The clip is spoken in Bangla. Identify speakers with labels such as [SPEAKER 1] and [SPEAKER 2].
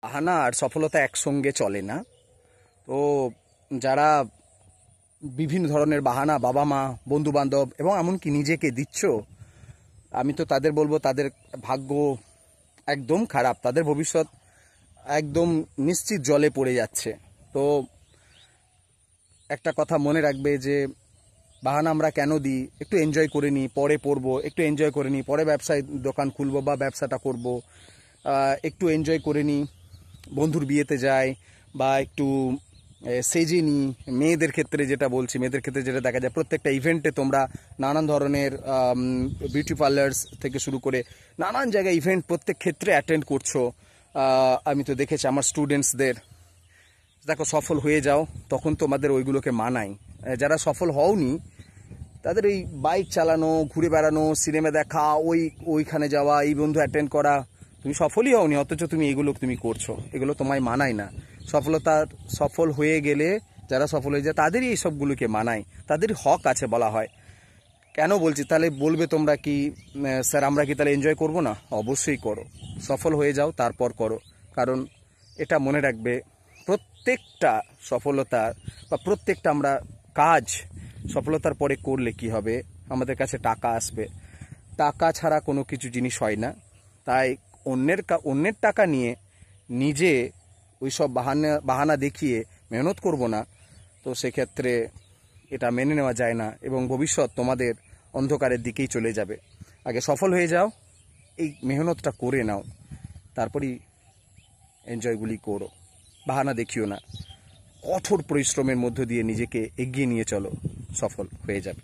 [SPEAKER 1] বাহানা আর সফলতা একসঙ্গে চলে না। তো যারা বিভিন্ন ধরনের বাহানা বাবা মা বন্ধু বান্ধব এবং এমনকি নিজেকে দিচ্ছ, আমি তো তাদের বলবো তাদের ভাগ্য একদম খারাপ, তাদের ভবিষ্যৎ একদম নিশ্চিত জলে পড়ে যাচ্ছে। তো একটা কথা মনে রাখবে যে বাহানা আমরা কেন দিই, একটু এনজয় করে নিই, পরে পড়বো, একটু এনজয় করে নিই, পরে ব্যবসায় দোকান খুলবো বা ব্যবসাটা করব, একটু এনজয় করে নিই, বন্ধুর বিয়েতে যাই বা একটু সেজে নিই। মেয়েদের ক্ষেত্রে যেটা বলছি, মেয়েদের ক্ষেত্রে যেটা দেখা যায় প্রত্যেকটা ইভেন্টে তোমরা নানান ধরনের বিউটি পার্লার্স থেকে শুরু করে নানান জায়গায় ইভেন্ট প্রত্যেক ক্ষেত্রে অ্যাটেন্ড করছো। আমি তো দেখেছি আমার স্টুডেন্টসদের, দেখো সফল হয়ে যাও তখন তোমাদের ওইগুলোকে মানাই। যারা সফল হওনি তাদের এই বাইক চালানো, ঘুরে বেড়ানো, সিনেমা দেখা, ওইখানে যাওয়া, এই বন্ধু অ্যাটেন্ড করা, তুমি সফলই হওনি অথচ তুমি এগুলো তুমি করছো, এগুলো তোমায় মানায় না। সফল হয়ে গেলে যারা সফল হয়ে যায় তাদেরই এই সবগুলোকে মানায়, তাদেরই হক আছে বলা হয়। কেন বলছি তাহলে বলবে তোমরা কি স্যার আমরা কি তাহলে এনজয় করবো না? অবশ্যই করো, সফল হয়ে যাও তারপর করো। কারণ এটা মনে রাখবে, প্রত্যেকটা সফলতা বা প্রত্যেকটা আমরা কাজ সফলতার পরে করলে কি হবে, আমাদের কাছে টাকা আসবে। টাকা ছাড়া কোনো কিছু জিনিস হয় না। তাই অন্যের টাকা নিয়ে নিজে ওইসব বাহানা দেখিয়ে মেহনত করব না, তো সেক্ষেত্রে এটা মেনে নেওয়া যায় না এবং ভবিষ্যৎ তোমাদের অন্ধকারের দিকেই চলে যাবে। আগে সফল হয়ে যাও, এই মেহনতটা করে নাও, তারপরই এনজয়গুলি করো। বাহানা দেখিও না, কঠোর পরিশ্রমের মধ্য দিয়ে নিজেকে এগিয়ে নিয়ে চলো, সফল হয়ে যাবে।